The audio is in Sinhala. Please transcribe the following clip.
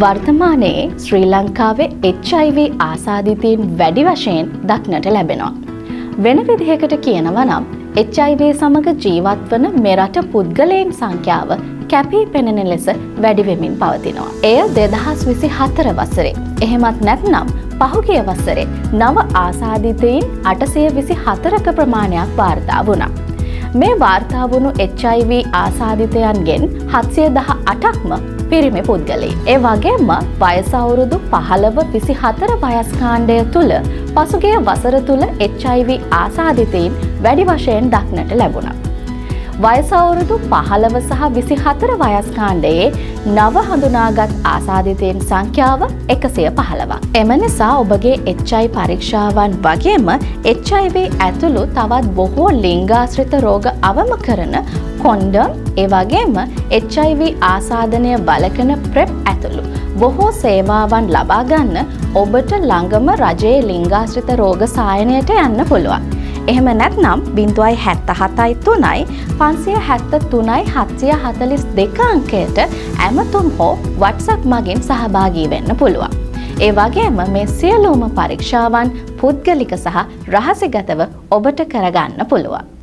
වර්තමානයේ ශ්‍රී ලංකාවේ HIV ආසාදිතයින් වැඩි වශයෙන් දක්නට ලැබෙනවා. වෙන විදිහකට කියනවා නම් HIV සමග ජීවත් වන මෙරට පුද්ගලයන් සංඛ්‍යාව කැපී පෙනෙන ලෙස වැඩි වෙමින් පවතිනවා. එය 2024 වසරේ. එහෙමත් නැත්නම් පහුගිය වසරේ නව ආසාදිතයින් 824ක ප්‍රමාණයක් වාර්තා වුණා. මේ වාර්තා වුණු HIV ආසාදිතයන්ගෙන් 718ක්ම පිරිමි පුද්ගලයන්. ඒ වගේම වයස අවුරුදු 15-24 වයස් කාණ්ඩය තුල පසුගිය වසර තුල HIV ආසාදිතයින් වැඩි වශයෙන් දක්නට ලැබුණා. වයස අවුරුදු 15 සහ 24 වයස් කාණ්ඩයේ නව හඳුනාගත් ආසාදිතයින් සංඛ්‍යාව 115ක්. එම නිසා ඔබගේ HI පරීක්ෂාවන් වගේම HIV ඇතුළු තවත් බොහෝ ලිංගාශ්‍රිත රෝග අවම කරන කොන්ඩම්, ඒ වගේම HIV ආසාදනය බලකන PrEP ඇතුළු බොහෝ සේවාවන් ලබා ගන්න ඔබට ළඟම රජයේ ලිංගාශ්‍රිත රෝග සායනයට යන්න පුළුවන්. එහෙම නැත්නම් 077 573 742 අංකයට ඇමතුම් හෝ WhatsApp මගින් සහභාගී වෙන්න පුළුවන්. ඒ වගේම මේ සියලුම පරීක්ෂාවන් පුද්ගලික සහ රහසිගතව ඔබට කරගන්න පුළුවන්.